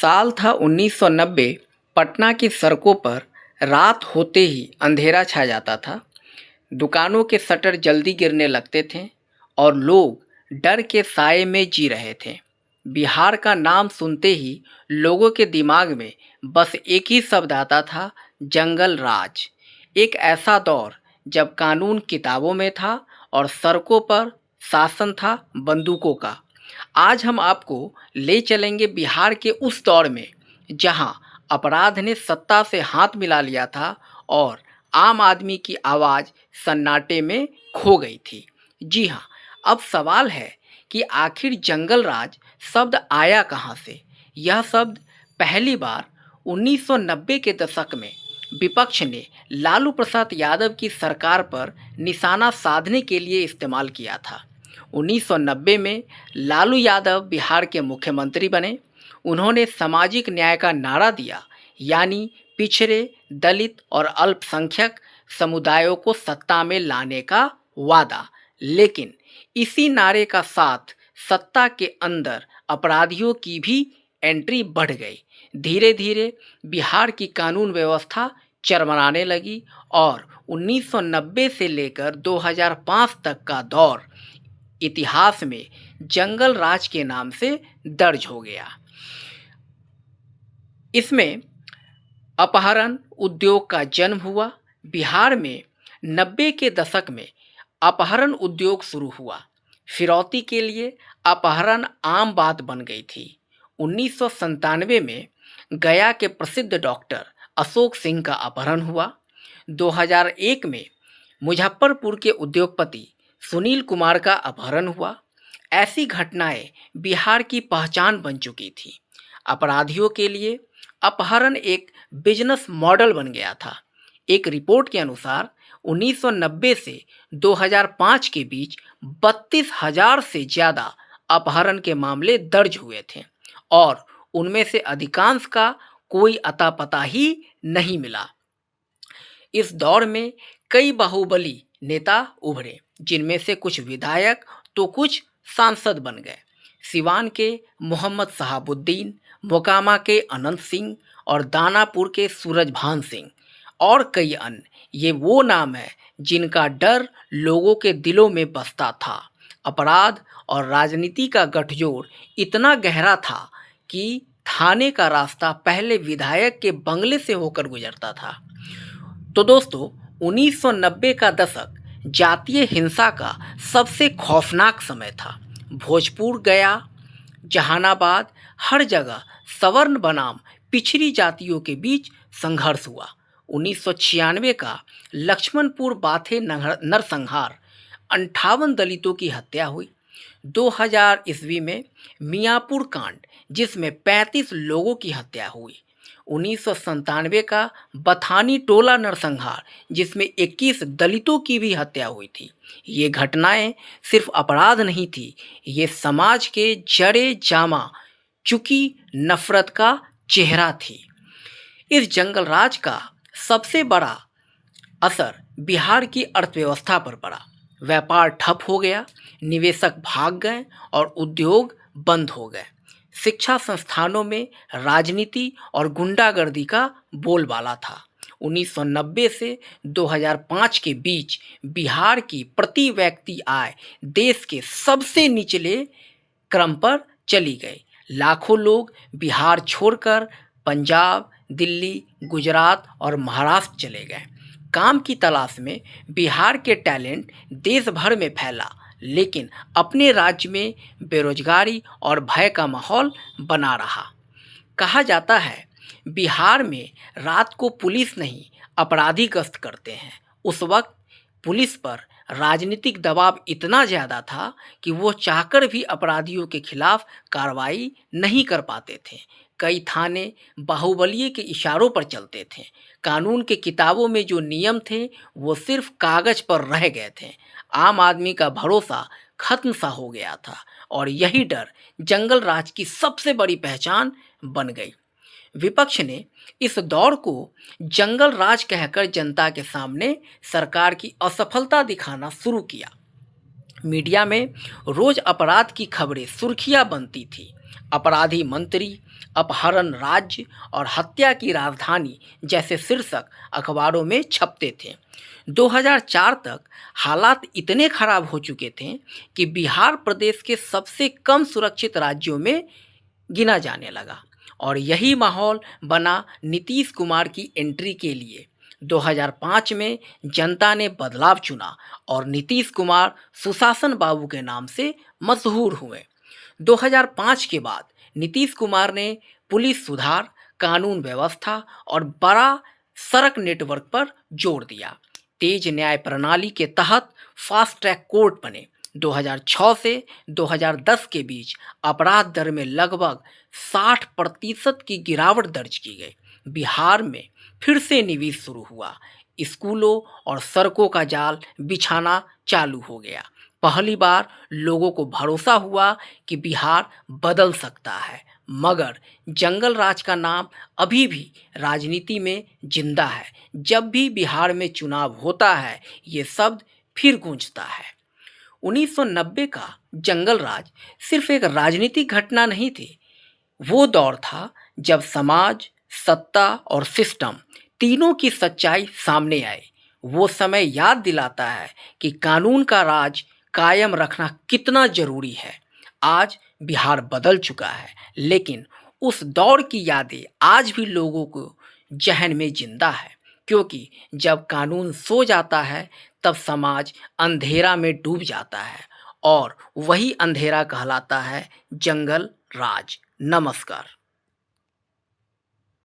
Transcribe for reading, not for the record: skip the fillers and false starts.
साल था 1990। पटना की सड़कों पर रात होते ही अंधेरा छा जाता था। दुकानों के शटर जल्दी गिरने लगते थे और लोग डर के साए में जी रहे थे। बिहार का नाम सुनते ही लोगों के दिमाग में बस एक ही शब्द आता था, जंगल राज। एक ऐसा दौर जब कानून किताबों में था और सड़कों पर शासन था बंदूकों का। आज हम आपको ले चलेंगे बिहार के उस दौर में जहां अपराध ने सत्ता से हाथ मिला लिया था और आम आदमी की आवाज़ सन्नाटे में खो गई थी। जी हाँ, अब सवाल है कि आखिर जंगल राज शब्द आया कहाँ से। यह शब्द पहली बार 1990 के दशक में विपक्ष ने लालू प्रसाद यादव की सरकार पर निशाना साधने के लिए इस्तेमाल किया था। 1990 में लालू यादव बिहार के मुख्यमंत्री बने। उन्होंने सामाजिक न्याय का नारा दिया, यानी पिछड़े, दलित और अल्पसंख्यक समुदायों को सत्ता में लाने का वादा। लेकिन इसी नारे का साथ सत्ता के अंदर अपराधियों की भी एंट्री बढ़ गई। धीरे धीरे बिहार की कानून व्यवस्था चरमराने लगी और 1990 से लेकर 2005 तक का दौर इतिहास में जंगल राज के नाम से दर्ज हो गया। इसमें अपहरण उद्योग का जन्म हुआ। बिहार में 90 के दशक में अपहरण उद्योग शुरू हुआ। फिरौती के लिए अपहरण आम बात बन गई थी। 1997 में गया के प्रसिद्ध डॉक्टर अशोक सिंह का अपहरण हुआ। 2001 में मुजफ्फरपुर के उद्योगपति सुनील कुमार का अपहरण हुआ। ऐसी घटनाएं बिहार की पहचान बन चुकी थी। अपराधियों के लिए अपहरण एक बिजनेस मॉडल बन गया था। एक रिपोर्ट के अनुसार 1990 से 2005 के बीच 32,000 से ज़्यादा अपहरण के मामले दर्ज हुए थे और उनमें से अधिकांश का कोई अता पता ही नहीं मिला। इस दौर में कई बाहुबली नेता उभरे, जिनमें से कुछ विधायक तो कुछ सांसद बन गए। सिवान के मोहम्मद शहाबुद्दीन, मोकामा के अनंत सिंह और दानापुर के सूरजभान सिंह और कई अन्य, ये वो नाम है जिनका डर लोगों के दिलों में बसता था। अपराध और राजनीति का गठजोड़ इतना गहरा था कि थाने का रास्ता पहले विधायक के बंगले से होकर गुजरता था। तो दोस्तों, 1990 का दशक जातीय हिंसा का सबसे खौफनाक समय था। भोजपुर, गया, जहानाबाद, हर जगह सवर्ण बनाम पिछड़ी जातियों के बीच संघर्ष हुआ। 1996 का लक्ष्मणपुर बाथे नरसंहार, 58 दलितों की हत्या हुई। 2000 ईस्वी में मियाँपुर कांड, जिसमें 35 लोगों की हत्या हुई। 1997 का बथानी टोला नरसंहार, जिसमें 21 दलितों की भी हत्या हुई थी। ये घटनाएं सिर्फ अपराध नहीं थी, ये समाज के जड़े जामा चुकी नफरत का चेहरा थी। इस जंगल राज का सबसे बड़ा असर बिहार की अर्थव्यवस्था पर पड़ा। व्यापार ठप हो गया, निवेशक भाग गए और उद्योग बंद हो गए। शिक्षा संस्थानों में राजनीति और गुंडागर्दी का बोलबाला था। 1990 से 2005 के बीच बिहार की प्रति व्यक्ति आय देश के सबसे निचले क्रम पर चली गई। लाखों लोग बिहार छोड़कर पंजाब, दिल्ली, गुजरात और महाराष्ट्र चले गए। काम की तलाश में बिहार के टैलेंट देश भर में फैला, लेकिन अपने राज्य में बेरोजगारी और भय का माहौल बना रहा। कहा जाता है बिहार में रात को पुलिस नहीं, अपराधी गश्त करते हैं। उस वक्त पुलिस पर राजनीतिक दबाव इतना ज़्यादा था कि वो चाहकर भी अपराधियों के खिलाफ कार्रवाई नहीं कर पाते थे। कई थाने बाहुबलिये के इशारों पर चलते थे। कानून के किताबों में जो नियम थे वो सिर्फ कागज़ पर रह गए थे। आम आदमी का भरोसा खत्म सा हो गया था और यही डर जंगल राज की सबसे बड़ी पहचान बन गई। विपक्ष ने इस दौर को जंगल राज कहकर जनता के सामने सरकार की असफलता दिखाना शुरू किया। मीडिया में रोज अपराध की खबरें सुर्खियां बनती थी। अपराधी मंत्री, अपहरण राज्य और हत्या की राजधानी जैसे शीर्षक अखबारों में छपते थे। 2004 तक हालात इतने खराब हो चुके थे कि बिहार प्रदेश के सबसे कम सुरक्षित राज्यों में गिना जाने लगा और यही माहौल बना नीतीश कुमार की एंट्री के लिए। 2005 में जनता ने बदलाव चुना और नीतीश कुमार सुशासन बाबू के नाम से मशहूर हुए। 2005 के बाद नीतीश कुमार ने पुलिस सुधार, कानून व्यवस्था और बड़ा सड़क नेटवर्क पर जोर दिया। तेज न्याय प्रणाली के तहत फास्ट ट्रैक कोर्ट बने। 2006 से 2010 के बीच अपराध दर में लगभग 60% की गिरावट दर्ज की गई। बिहार में फिर से निवेश शुरू हुआ। स्कूलों और सड़कों का जाल बिछाना चालू हो गया। पहली बार लोगों को भरोसा हुआ कि बिहार बदल सकता है। मगर जंगल राज का नाम अभी भी राजनीति में जिंदा है। जब भी बिहार में चुनाव होता है, ये शब्द फिर गूंजता है। 1990 का जंगल राज सिर्फ एक राजनीतिक घटना नहीं थी, वो दौर था जब समाज, सत्ता और सिस्टम तीनों की सच्चाई सामने आई। वो समय याद दिलाता है कि कानून का राज कायम रखना कितना जरूरी है। आज बिहार बदल चुका है, लेकिन उस दौर की यादें आज भी लोगों को जहन में जिंदा है, क्योंकि जब कानून सो जाता है तब समाज अंधेरा में डूब जाता है और वही अंधेरा कहलाता है जंगल राज। नमस्कार।